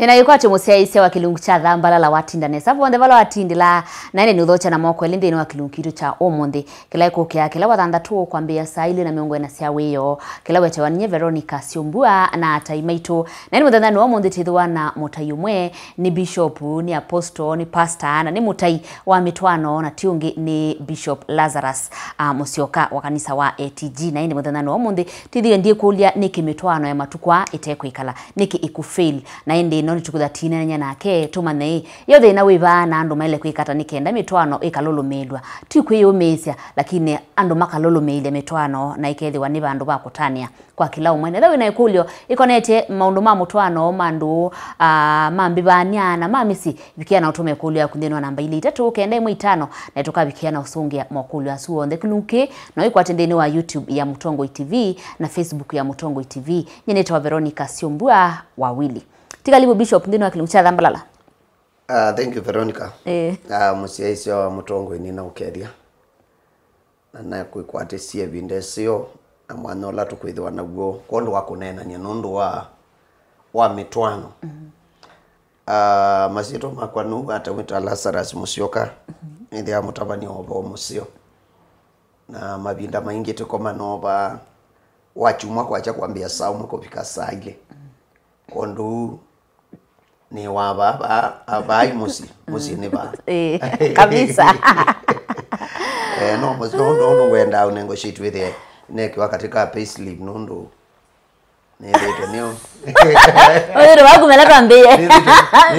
Nina yuko atimusia ise wa kilungu cha dhambala la watinda nesa. Vonde vala watindi la naine nudhocha na moko elinde ino wa kilungu kitu cha omundi. Kila iko kia kila wadhanda tu kwa mbia saili na miongo na siya weyo. Kila weche wanye Veronica Siombua na ataimaito. Naine mudhanda ni omundi tidhuwa na mutayumwe ni bishopu, ni aposto, ni pastor na ni mutai wa mitwano na tiungi ni Bishop Lazarus Musyoka wa kanisa wa ATG. Naine mudhanda ni omundi tidhiwe ndiye kulia niki mitwano ya matukwa iteku ikala. Niki ikufail na indi noni chukuda tine na nake tumane yothe na wiva na andu maile kuikata nikenda mitwano ikalolo medwa tikwiyo mesia lakini andu makalolo meile mitwano na ikethi waniva andu bakutania kwa kila umwene thawe na ikulyo ikonete maundu ma mutwano mandu mambibania na mamisi bikia na utume kulyo ya kundeno namba ili 3 kenda 5 na itoka bikia na usungia mokulyo asuo ndekununke na iko atendeni wa YouTube ya Mutongo TV na Facebook ya Mutongo TV nyeneta wa Veronica Siombua wawili. Tikalibu Bishop ndino akilungu cha dhambalala. Thank you Veronica. Musia isio wa Mutongo inina ukedia. Na kuikwatesie vindesio na mwanola tukwithiwa naguo kondo wakunena ni nundu wa mitwano. Masito makwanu atawita Lazarus Musyoka. Ndia mutabani obo musio. Na mabinda maingi tukoma noba wachumwa kwa cha kwambia saumu kopika saile. Kondo ni wababa abai musi ni ba kabisa no musi no wenda negotiate with the neki wakatika payslip nondo ni reto nio oyo wakumela twambie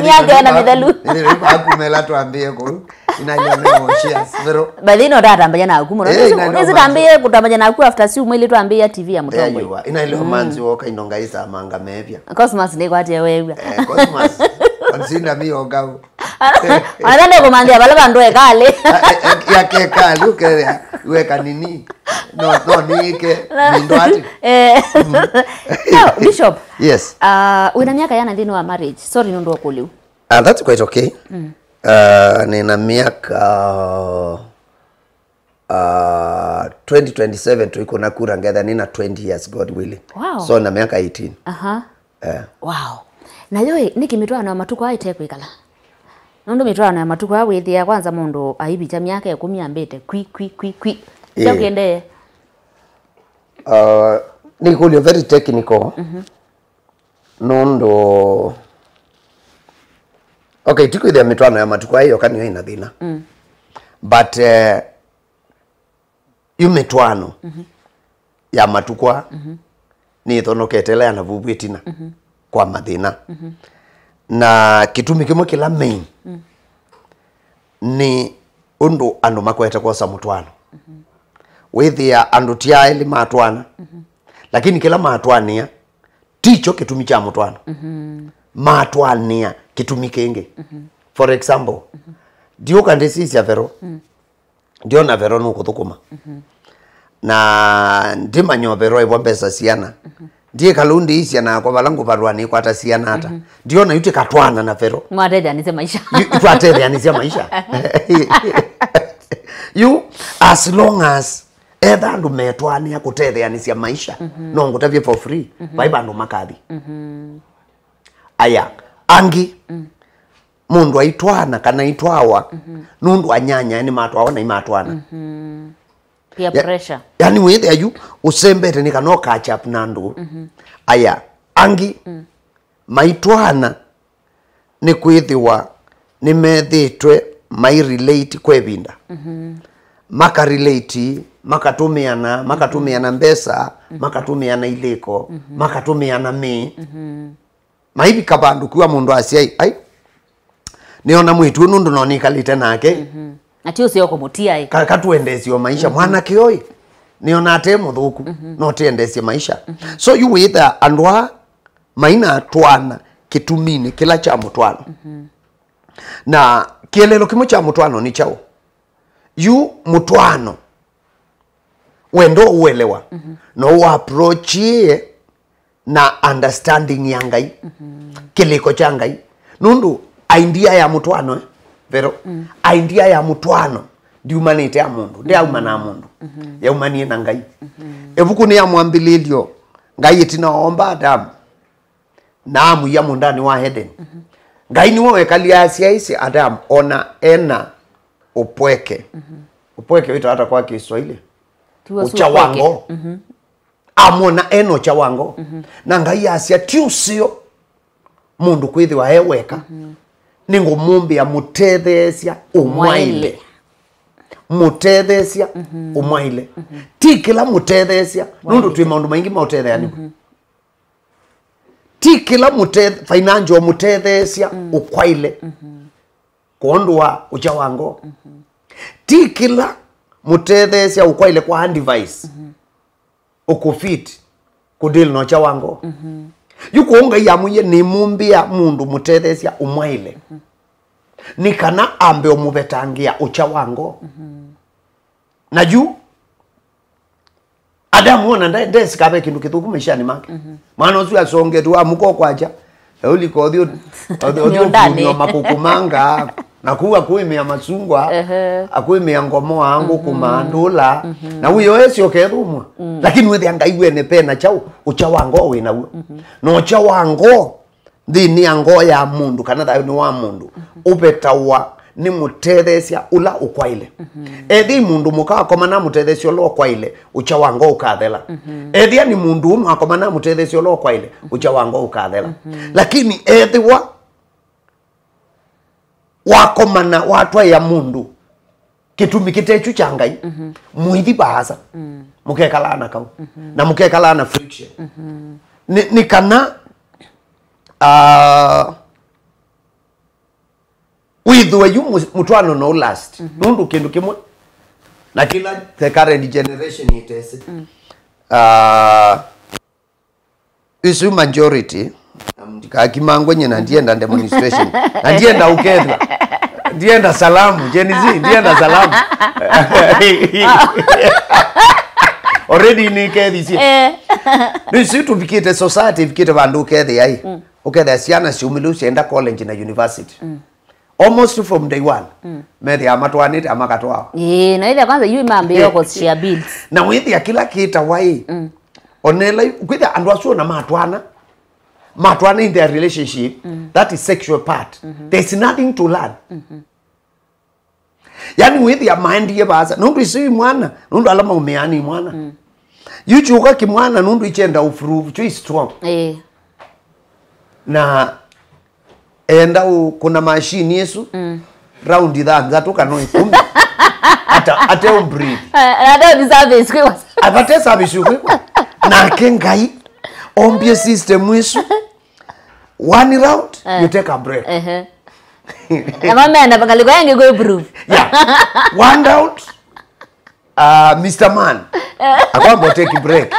miaka na midalu ni wakumela twambie ko inaileo shares pero badino datambanya na akumo nezi tambie kutambanya na aku after si umwili twambie TV ya Mutongo inaileo manzi woka inonga isa manga mevya Cosmos ni kwate wewe Cosmos Consider me ogao. Anataka kumandia bale bandu ekale. Yake kale ukere weka nini? No nike ndo ati. Bishop. Yes. Una miaka yana ndino wa marriage. Sorry ndo okuliu. That's quite okay. Nina miaka 2027 tuiko na kura ngetha nina 20 years God willing. Wow. So na miaka 18. Wow. Na yoe niki mitwano ya matuko aite kwikala. Nondo mitwano ya matuko awithia kwanza mundu aibicha miaka 10 ambete kwi. Yakende. Nikulio very technical. Nondo okay, tiku ile mitwano ya matuko hiyo kani yo ina thina. But yu mitwano ya matukwa ni thonoketela na vubwetina kwa mathina na kitumi kimwe kila main ni undu andu makweta kwa sa mutwano withia andu tia eli matwana lakini kila matwania ticho kitumi cha mutwano matwania kitumi kenge for example dio kandesisi ya vero dio na vero nuko thukuma na ndima nyovero ibo pesa siana ndiye kalundi isi na kwa balangu barwani kwa tasiana hata ndio na yute katwana na vero mwatete anise maisha twatete anise maisha you as long as either ndo metwani ya kutete anise maisha no ngutavye for free baiba ndo makadi aya angi mundu aitwana kana itwawa nundu anyanya ni matwawa na imatwana peer pressure yani wethe ayu usembete ni kano catch up nandu aya angi maitwana ni kwithiwa ni methitwe mai relate kwebinda maka relate makatumiana mbesa makatumiana iliko makatumiana maibi kabandu kwa mundu asiai ai niona mwitu nundu nonikalite nake atio sio kumutia katuendesio maisha mwana kioi niona ate muthuku no tiendesie maisha so you either andwa maina twana kitumini kila cha mutwano na kielelo kimo cha mutwano ni chao you mutwano wendo uelewa no approach na understanding ya ngai kiliko cha ngai nundu idea ya mutwano vero idea ya mutwano ndi humanity ya mundu ndi aumana mundu ya umanie na ngai evuku ni ya mwambililio ngai itina omba Adamu naamu ya mundani wa Eden. Ngai ni wewe kaliasia isi Adam ona ena upweke. Upweke wito hata kwa Kiswahili. Uchawango. Amona eno chawango. Na ngai asia tiusio mundu kwithi wa eweka. Ningo mumbi ya mutethesia umwaile. Mutethesia umwaile. Ti kila mutethesia nundu twi maundu maingi mautethea ni. Ti kila financial mutethesia ukwaile. Kuondwa uchawango. Ti kila mutethesia ukwaile kwa hand device. Ukufit kudili no chawango. Yukuonga ya muye ni mumbia mundu mutethesia umwaile. Ni kana ambe omubetangia uchawango. Na juu Adamu ona ndesi kabe kindu kithuku maishani make. Maana usu asonge tu amuko kwacha. Uli kodhio odhio makukumanga na kuwa kuime ya masungwa akuime ya ngomoa angu kumandula na huyo esi okerumwa lakini wethi angaiwe ne pena chau uchawango wina huo no chawango dhini ango ya mundu kana thayo ni wa mundu upetawa ni mutethesia ula ukwaile ethi mundu mukakomana mutethesia ula ukwaile uchawango ukathela ethi ni mundu umu akomana mutethesia ula ukwaile uchawango ukathela lakini ethi wakomana watwa ya mundu kitumi kitechu cha ngai muithi baasa mukekalana kau na mukekalana friction ni kana withwe yu mutwano no last nundu kindu kimwe na kila the current generation itese isu majority ndikakimangwe nyena ndienda demonstration na ndienda ukethwa ndienda salamu Gen-Z ndienda salamu already ni kethi si nisi tuvikite society vikite bandu kethi ai uketha ciana ciumilu cienda college na university almost from day one methi amatwanite amakatwao na ile kwanza yu imambio kwa share bills na withi kila kita wai onela kwitha andu acio na matwana in their relationship that is sexual part there's nothing to learn yani with your mind ye baza nundu isi mwana nundu alama umeani mwana yuchuka kimwana nundu ichenda uprove chui strong na enda kuna machine yesu round that tuka no ikumi ate umbreathe ate ni service kwa abate service kwa na kengai ombie system wisu one round you take a break na mama anapangalia kwa yange go proof yeah one round Mr. Man akwamba take break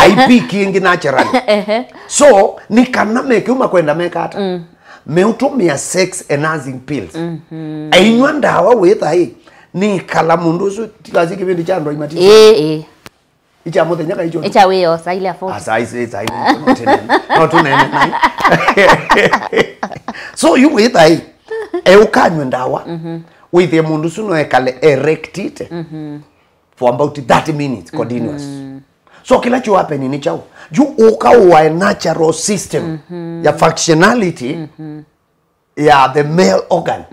IP king naturally so ni kana meke uma kwenda mekata meutumia sex enhancing pills ainywa ndawa wetha hii ni kala mundu su tilazi kibindi cha ndo imati icha mothe nyaka icho icha weyo saile afo saile not nene so you wetha hii ukanywa ndawa with the mundu su no ekale erectite for about 30 minutes continuous so kila cho happen ni chao you ukawa a natural system ya functionality ya the male organ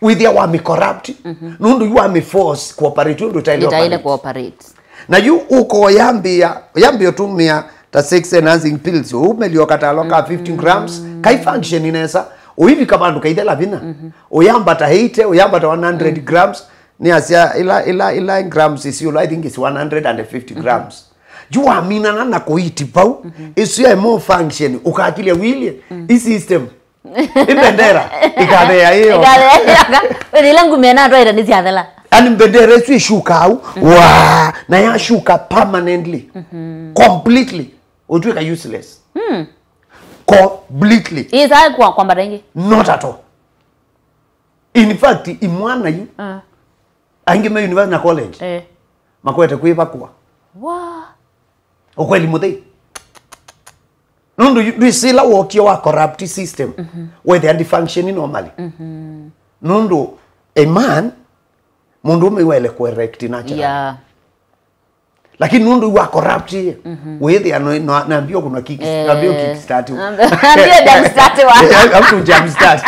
with your wami corrupt nundu you am force cooperate ndu itaile cooperate na you uko yambia tumia ta sex enhancing pills umelio kataloka 15 grams kai function inesa uhivi kabandu kaidela vina uyamba ta 80 uyamba ta 100 grams ni asia ila grams is you I think it's 150 grams you amina na kuiti pau is ya more function ukakilia wili i system ibendera ikadea hiyo wewe langu mena ndo ira nisiadela ani bendera su shuka au wa na ya shuka permanently completely utweka useless completely is kwa mbarengi not at all in fact imwana yu angime university na college makwete kuiva kwa ukweli muthei nundu you see la work your corrupt system where they are functioning normally nundu a man mundu umewele correct naturally lakini nundu wa corrupt ye wethi naambia kuna naambia kickstart Ndio jam start wa hapo jam start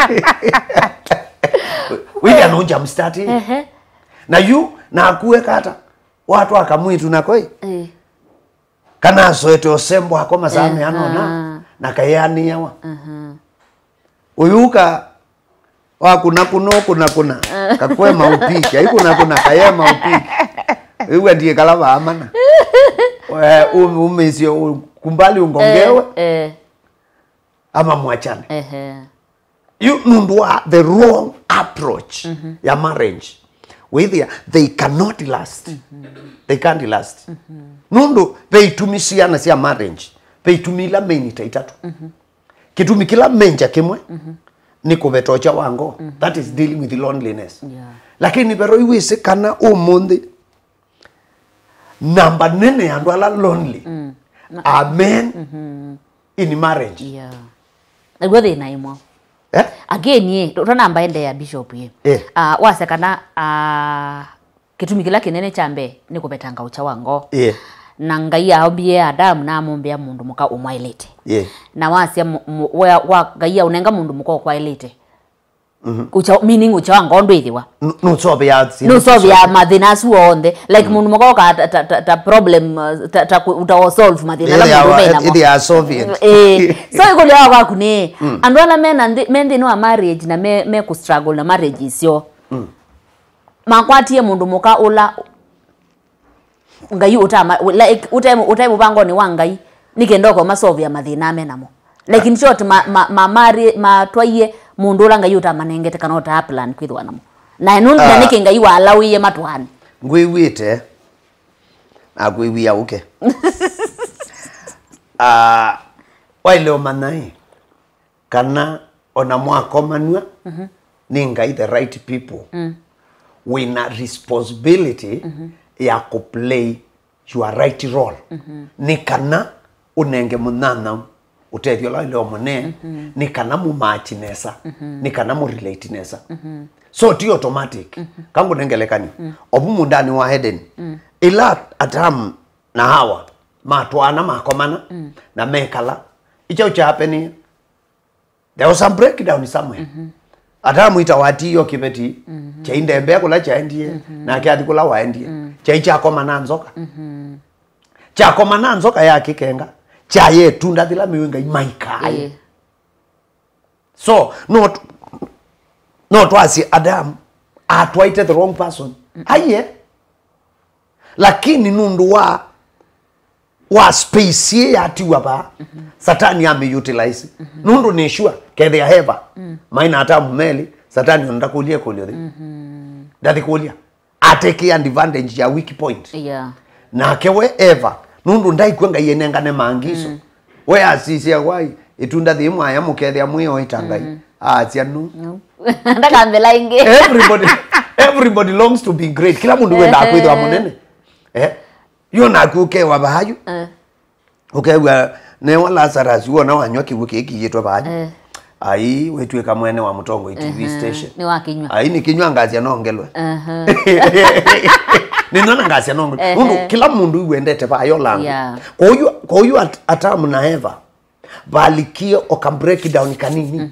wethi ano jam start na yu na akuweka hata watu akamwitu na koi kana soete osembo akoma same anona na kayani yawa uyuka wa kuna kakwe maupiki ai kuna kaya maupiki iwe ndiye kalava amana umesio kumbali ungongewe ama mwachane you nundua the wrong approach ya marriage with they cannot last they can't last nundu veitumisiana cia marriage veitumila menita itatu kitumi kila menja kimwe ni kuvetocha wango that is dealing with loneliness lakini pero iwise kana umundi namba nene andu ala lonely amen in marriage nagwo thina imwe again ye rona mbaende ya bishop ye wasekana kitumi kila kinene chambe ni kubetanga ucha wango na ngai ahobie Adam na amumbia mundu muka umwailete na wasia wa ngai unenga mundu muka kwailete ucha meaning ucha wango ndwithiwa no so be mathina suonde like mundu muka ta problem ta uta solve mathina la mundu mena it is solving so iko leo waku ni andu ala mende no marriage na me ku struggle na marriage isio makwatie mundu muka ula ngai utama like utaimu bango ni wangai nikendoko masovya mathina menamo like in short matwaie mundu ula ngai utama nengete kana uta plan kwithwa namo na nundu na nike ngai wa alawiye matwani ngwiwite agwiwia uke waile manai kana ona mwako manua ni ngai the right people wina responsibility ya ku play your right role ni kana unenge munana utethio la ile omone ni kana mu match nesa ni kana mu relate nesa so ti automatic kangu nengelekani obu mundani wa Eden ila Adam na Hawa matwana makomana na mekala icho cha happening there was some breakdown somewhere Adamu itawati yo kibeti cha indembe kula cha ndie na kiathi kula wa ndie cha cha koma na nzoka cha koma na nzoka ya kikenga cha ye tunda thila miwinga imaikai so not was Adam atwaite the wrong person aye lakini nundu wa space ya tiwa ba satani ame utilize nundu ni sure ke they have maina hata mumeli satani nunda kulia kolio dadi kulia ateke advantage ya weak point na kewe ever nundu ndai kwenga yenenga ne mangiso we asisi ya wai itunda thimwa ya mukethe amwe itangai atia nu ndaka mbela inge everybody longs to be great kila mundu wenda kwithwa munene yona kuke wa bahayu ukewa ne wa Lazarus wona wanywa kibuke kiyitwa bahayu ai wetwe kamwene wa mutongo TV station ni wakinywa ai ni kinywa ngazi anongelwe ni nona ngazi anongelwe mundu kila mundu wendete ba yo langu kwa hiyo Atamu na Eva balikio oka break down kanini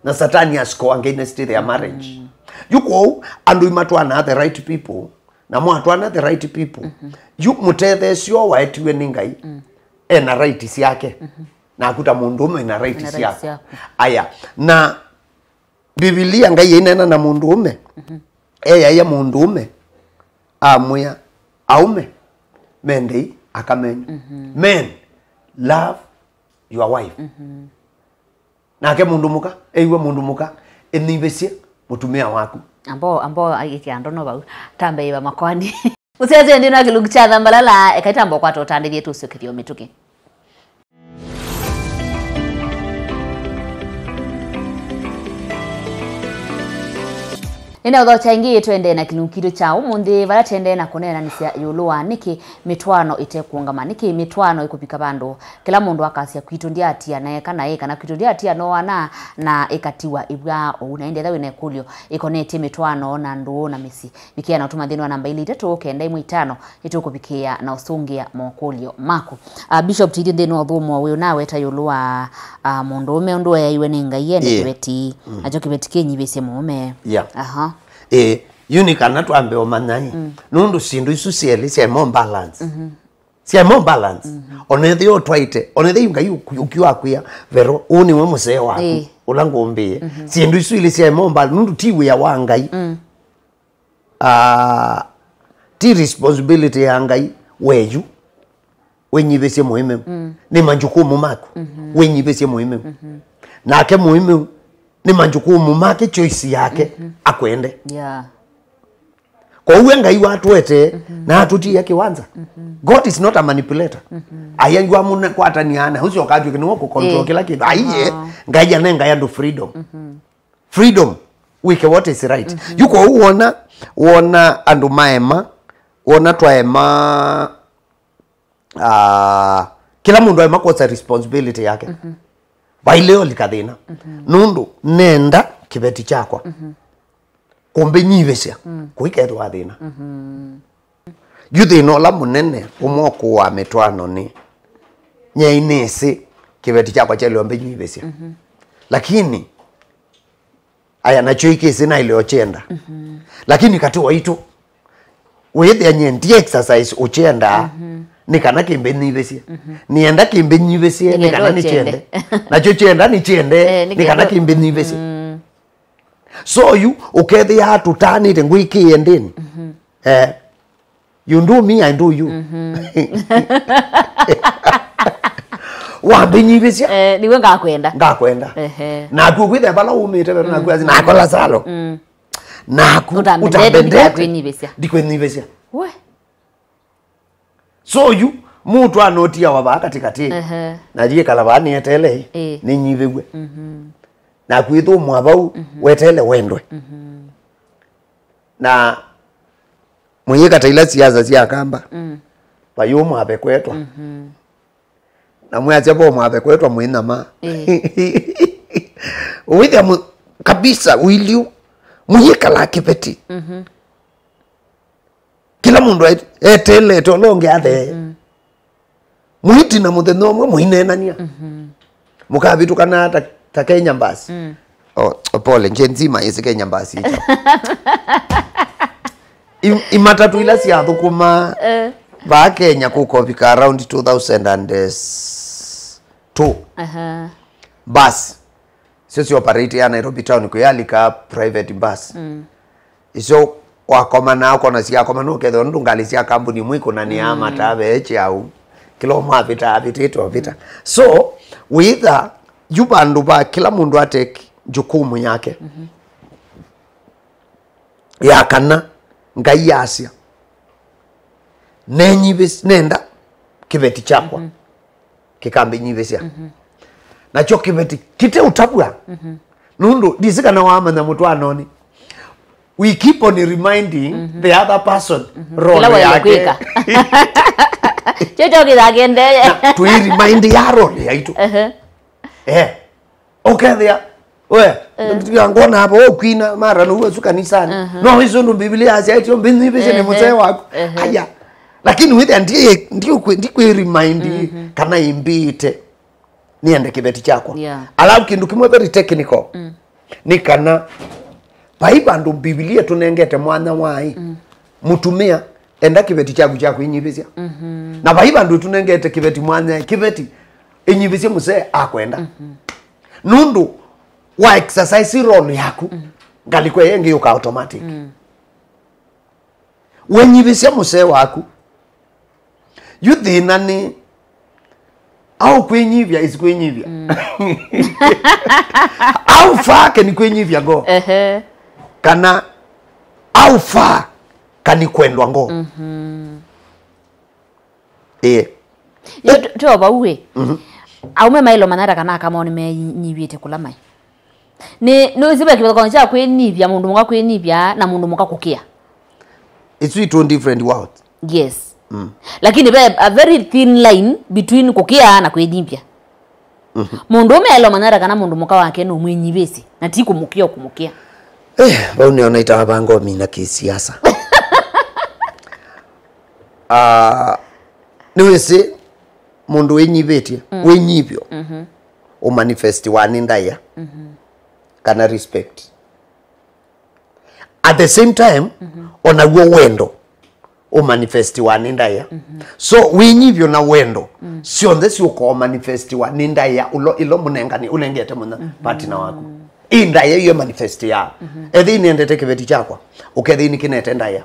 na satani asko against their marriage yuko andu imatwana the right people na mwatwana the right people you mutethe sio waetiwe ningai ena right yake na akuta mundume ina right yake aya na Biblia ngai inena na mundume ya mundume amya aume mende akamenya men love your wife na ke mundu muka eiwe mundu muka enibesie mutumia waku ambo aikiando no bau tambe iba makwani useze ndino akilugicha thambalala ekaitambo kwa totandithie tusukirio mituki ina uthocha ingi twende na kilunkiru cha umundi bara tende na kunena ni cia yulua niki mitwano itekuongama niki mitwano ikupika bandu kila mundu akasia kwitu ndia atia na kana kana kwitu ndia atia no wana na ikatiwa ibwa unaende thawe na kulio ikonete mitwano na ndu na misi bikia na utuma thini wa namba 395 itukupikia na usungia mokulio maku Bishop tidi thini wa thumo we nawe ta yulua mundu ume ndu ya iwe ninga yende kibeti ajo kibeti kinyi bise mume aha yuni kana twambe omanyai nundu sindu isu cieli cia more balance cia more balance onethi otwaite onethi ingai ukiwa kwia vero uni we musee waku ulangombie sindu isu ile cia more balance nundu tiwe ya wangai ti responsibility ya ngai weju wenyibesie muhimu ni majukumu mako wenyibesie muhimu nake muhimu ni majukumu make choice yake akwende kwa uwe ngai watu wete na atutia kiwanza God is not a manipulator ayangwa muna kwataniana husi wakati kinwo ku control kila kitu aiye ngai anenga yandu freedom freedom wike what is right yuko uona andu maema uona twaema kila mundu aema kwa responsibility yake baileo likathina nundu nenda kibeti chakwa kumbe nyibesia kuikethwa thina yuthi no la munene umoko wa metwano ni nyainesi kibeti chakwa chele ombe nyibesia lakini aya nacho ikisi na ile ochenda lakini kati waitu wethe nyendi exercise ochenda ni kana kimbe nyibesia nienda kimbe nyibesia ni kana ni chende nacho chenda ni chende ni kana kimbe nyibesia so you ukethi ya tutani te ngwiki endeni you do me I do you wambinyibesia niwe ngakwenda na kukwithe bala umite bero na kwazi na kola salo na utambende dikwenyibesia we so you mutu anotia waba katikati na jike kalabani etele ni nyibegwe na kwithu mwabau wetele wendwe na muyika taila siasa cia kamba bayo mwabe kwetwa na mwache bo mwabe kwetwa mwina ma witha kabisa wiliu muyika la kipeti kila mundu etele tolonge athe muiti na mutheno mwe muinenania mukabitu kana ta Kenya mbasi pole njenzima yese Kenya mbasi imatatu ila cia thukuma ba Kenya kuko vika around 2002 bus sisi operate ya Nairobi town ko yalika private bus iso wakoma na kona cia koma no ketho ndungali cia kampuni mwiko na ni ama tabe echi au kilo mavita vita so with yubandu ba kila mundu ateki jukumu yake ya kana ngai yasia nenyibis nenda kibeti chakwa kikambe nyibesia nacho kibeti kite utabwa nundu disika na wama na mtu anoni we keep on reminding the other person role yake chocho kidagende to remind ya role yaitu okay there we ngona hapo kwina mara no wewe kanisani no hizo ndo Biblia asiaitio mbini bishe ni mzee wako haya lakini wewe ndio remind kana imbite niende kibeti chako alafu kindu kimwe very technical ni kana baiba ndo Biblia tunengete mwana wai mutumia enda kibeti chako inyibisia na baiba ndo tunengete kibeti mwana kibeti inyibisia mzee akwenda nundu wa exercise role yaku ngalikwe yenge yuka automatic wenyibisia muse waku yuthina ni au kwenyivya isi kwenyivya au fake ni kwenyivya go kana au fa kani kwendwa ngo tuoba uwe aume mailo manara kana kama ni menyibite kula mai no zibe kiboko cha kwenibya mundu muka kwenibya na mundu muka kukia. It's two different worlds. Yes. Lakini be a very thin line between kukia na kwenibya. Mundu umelo manara kana mundu muka wake no mwenyibesi na ti kumukia kumukia. Bauni onaita abango mina kisiasa. Niwese mundu wenyibetie wenyibyo o manifest wanindaya kana respect at the same time ona wendo o manifest wanindaya so wenyibyo na wendo sio ndesi uko manifest wanindaya ilo munengani ulengete muna partner wako indaya yo manifest ya edini endete kibeti chakwa ukethini kinete ndaya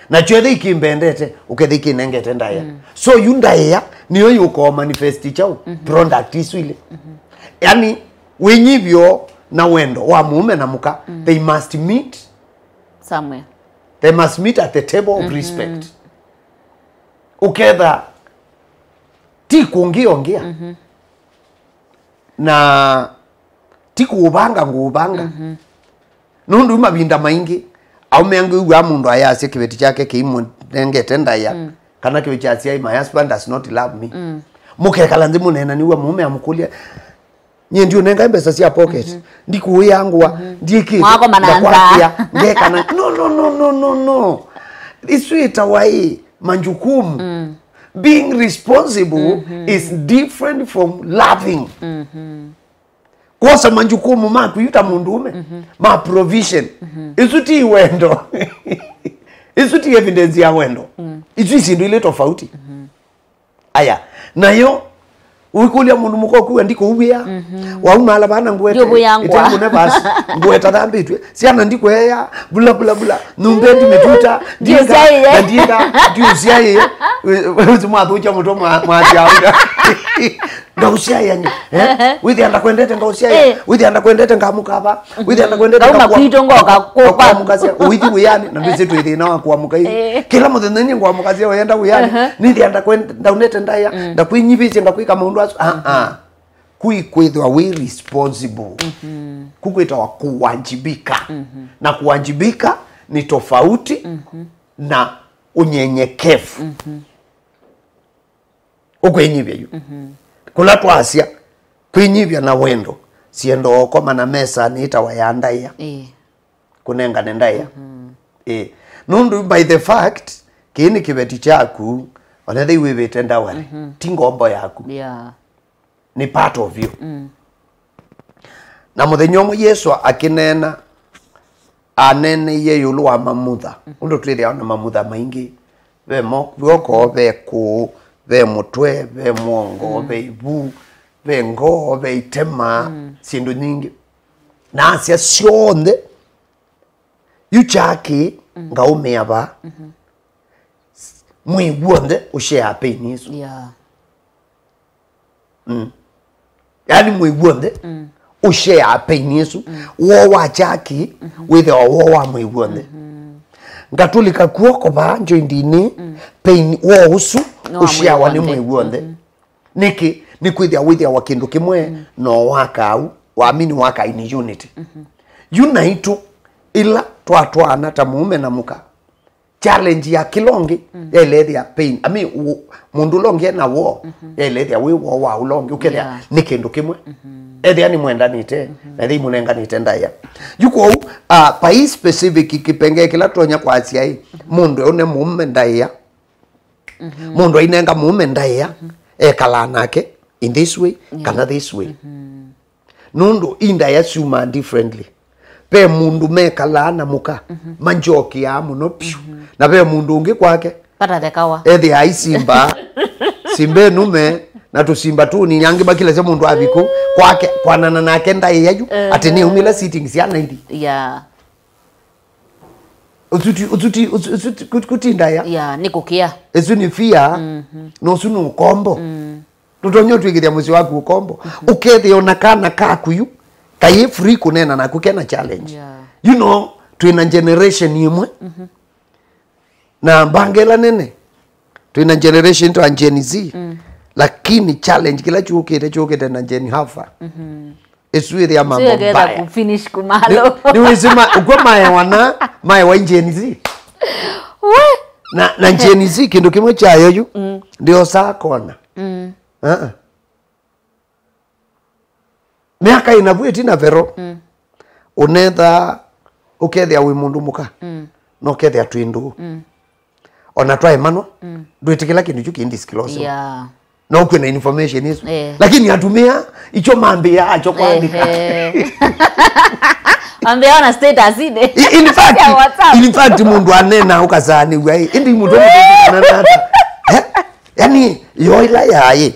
na chwede ikimbendete ukethiki nengete ndaya so yundaya niyo yuko manifesti chao product iswile yani wenyibyo na wendo wa mume na muka they must meet somewhere, they must meet at the table of respect uketha ti kuongea na ti kuubanga nguubanga nundu mabinda maingi au mengu wa mundu ayase kibeti chake kiimu nengete ndaya kana kibeti chake my husband does not love me mukekala ndi munena niwe mume amukulia nye ndio nenga mbesa cia pocket ndiku yangwa ndiki mwako mananza ngekana no iswita wai manjukumu being responsible is different from loving kosa manjukumu maku yuta mundume ma provision isuti wendo isuti evidence ya wendo isuti ndio ile tofauti aya nayo ukulia mundu muko kuwa ndiko ubia waumala bana ngwete ite mune basi ngweta dambitwe siana ndiko ya bula numbendi metuta ndika ndio siaye uzuma thucha muto mwajaunda ngausia yani withi anda kwendete ngausia withi anda kwendete ngamukaba withi anda kwendete ngamuka kwa mukasia withi uyani na ndise twithi na kwa mukai kila muthenya ni ngwa mukasia yenda uyani nithi anda kwenda unete ndaya ndakwinyibice ngakwika mundu asu kwithwa we responsible kukwitwa kuwajibika na kuwajibika ni tofauti na unyenyekevu ukwenyibya yu kula twasia kwinyibya na wendo siendo okoma na mesa niita wayandaya kunenga nendaya nundu by the fact kini kibeti chaku onethe iwibite ndawale tingombo yaku ni part of you na muthenya umwe Yesu akinena anene ye yulu wa mamutha undu twithia na mamutha maingi ve moko ve ku ve mutwe ve mwongo ve ibu ve ngo ve itema sindu nyingi na asia cionthe yuchaki ngaumia ba mwiguonde ushare pain Yesu yani mwiguonde ushare pain Yesu wo wachaki with wo wa mwiguonde ngatulika kuoko ba njoindini pain wo usu ushare wani mwiguonde niki ni kwithia withia wa kindu kimwe no wakau waamini waka in unity unite ila twatwana ta mume na muka challenge ya kilongi ya ile ya pain mundu longi na wo ya ile ya we wo wa ulongi ukethia ni kindu kimwe ethia ni mwendanite na thii munenganite ndaya yuko pai specific kipenge kila tonya kwa asia mundu one mume ndaya mundu inenga mume ndaya ekala nake in this way kana this way nundu indaya suma differently pe mundu mekala na muka manjoki ya muno piu na pe mundu ungi kwake pata dekawa ethi aisimba simbe nume na tusimba tu ni nyangi bakile se mundu abiku kwake kwanana nake ndai yaju ati ni umila sitting sia 90 ututi kutinda ya nikukia ezu ni fia no sunu kombo tutonyo twigiria musi waku ukombo ukethi onakana kakuyu kaye free kunena na kukena challenge you know twina generation imwe na bangela nene twina generation to Gen Z lakini challenge kila chukete na Gen Alpha Iswiri ya mambo Sio mbaya. kufinish kumalo. Ni wizima ukwa mae wa Gen Z. Na Gen Z kindu kimwe chayo yu ndio saa kona. Miaka inavueti na vero. Unetha ukethia wi mundu muka. No ukethia twindu. Ona twa emano. Nduitikila kindu chu kindisclose. Yeah. Na ukwe na information hizo. Eh. Lakini atumia icho mambia acho kuandika. Ambia ona status ide. In fact mundu anena ukazani wai indi mundu anana. Yani yoila yaye.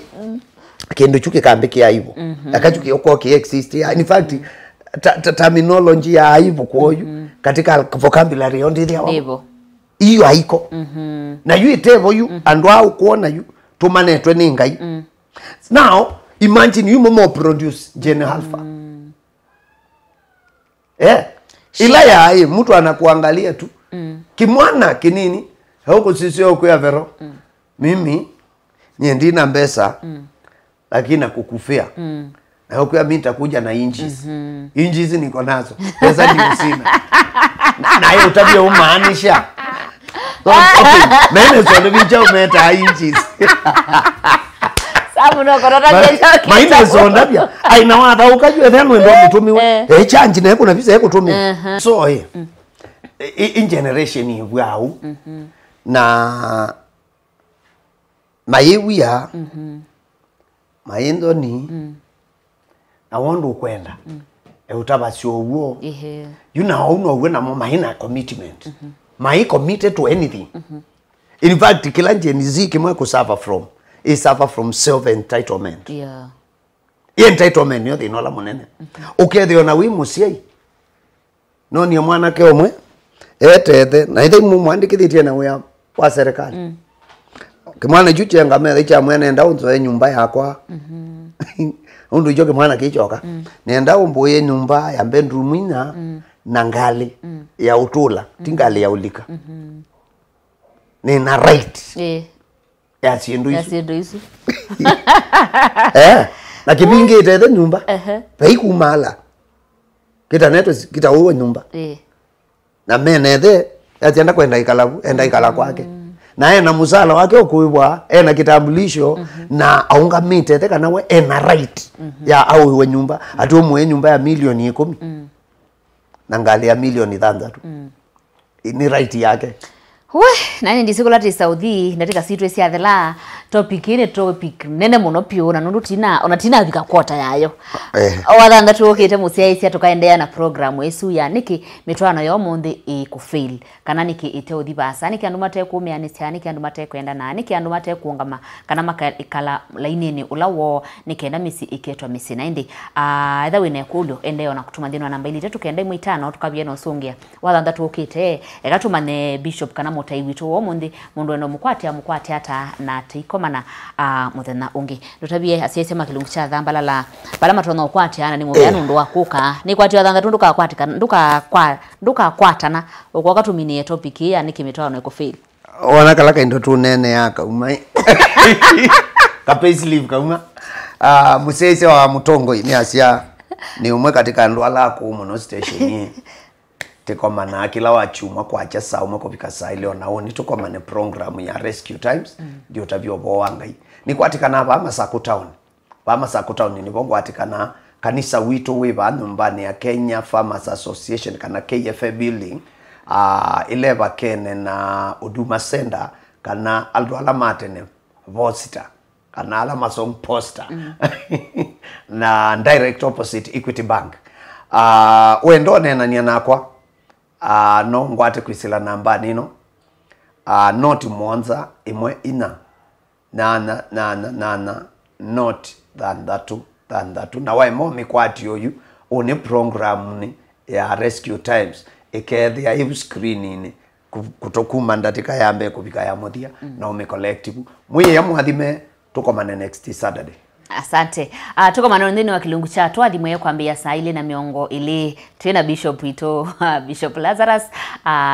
Kendo chuke kambiki ya hivyo. Akachuki yoko ki exist. In fact terminology ya hivyo kwa hiyo katika vocabulary yondi ya Hivyo. Iyo haiko. Na yu itevo yu andwa kuona yu tumanetwe ni ngai. Now imagine you more produce Gen Alpha. Ila ya mtu anakuangalia tu. Kimwana kinini huko sisi huko ya vero. Mimi nyendina mbesa lakini nakukufia. Na huko ya mimi nitakuja na inches. Inches niko nazo. Pesa ni sina. Na hiyo utabia umaanisha. Okay, mene so nbicha umeta inches. Sabu no korona jecha. Maina so ndabia. Aina watha ukajua thano ndo mutumiwe. Change na yako na visa yako tumi. So in generation yao na maiwia maendo ni na wondo kwenda utabasio uo you know uno na maina commitment my committed to anything in fact kila Gen Z kimwe ku suffer from is suffer from self entitlement. Yeah. Entitlement yo thinola munene ukethio na wi musiai no ni mwana ke omwe etete na ithe mu mwandikithitie na wia wa serikali kimwana juchenga methe cha mwene nda unzo nyumba yakwa undu ijo kimwana kichoka nenda umbuye nyumba ya bedroom ina na ngali ya utula tingali ya ulika nina right ya sindu isu na kibingi itete nyumba paiku mala kita neto kita uwe nyumba na menethe yatienda kwenda ikalabu enda ikala kwake na ena musala wake okuibwa ena kitambulisho na aunga mitete kana we ena right ya au we nyumba ati umwe nyumba ya milioni 10 na ngali ya milioni 6 ni right yake. We, nani ndisikula ti Saudi ndatika sitwe sia thela topic nene muno pio na nundu tina vika kwota yayo. Owathanda tuokite musia cia tukaendea na program esu ya niki mitwano yo mundi ku fail kana niki ite uthibasa niki andu mate kumianisya niki andu mate kwenda na niki andu mate kuungama kana makala lainini ulawo nikenda misi iketwa misi na indi either wine kulyo endeo na kutuma thino namba 3 tukenda 5 tukabie no sungia wathanda tuokite egatumane bishop kana mutai witu wo mundi mundu eno mukwate ata na tikomana muthena ungi ndutabie asiese makilungu cha thambala la bala matono kwate ana ni muthena ndu wakuka ni kwati wathanda tunduka kwatika nduka kwatana ukwa katuminie topic ya nikimitwano iko fail wana kala kaindo tu nene yaka umai ka payslip kauma musese wa mutongo ni asia ni umwe katika ndwala ku muno station tekomana kila wachuma kwacha saa umwe kopika saa ile onaoni tukomane program ya Rescue Times ndio tabio bowangai ni kwatikana ba Masaku Town ni bongo atikana kanisa wito we ba nyumbani ya Kenya Farmers Association kana KFA building ile ba Kene na Huduma Center kana Aldwala Matene Vostra kana ala Masong Poster na direct opposite Equity Bank wendo nena ni anakwa no ngwate kwisila namba nino not Mwanza imwe ina na not than that na why momi kwati yoyu one program ni ya Rescue Times ekethia hivi screening kutokuma ndatika yambe kubika ya mothia na ume collective mwiye ya mwathime tukomane next Saturday Asante. Tuko manonini wa kilungu cha twadi mwe kwambia saa ile na miongo ile twina bishop ito Bishop Lazarus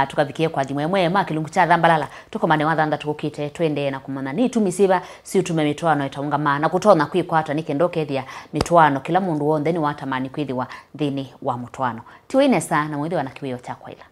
tukabikie kwa dimwe mwe ma kilungu cha dhambalala tuko mane wa dhanda tukite twende na kumana ni tumisiba si utume mitwano itaunga na kutona kwikwata nikendoke thia mitwano kila mundu wonde ni watamani kwithiwa thini wa mutwano tiwine sana mwithiwa na kiwio cha kwaila.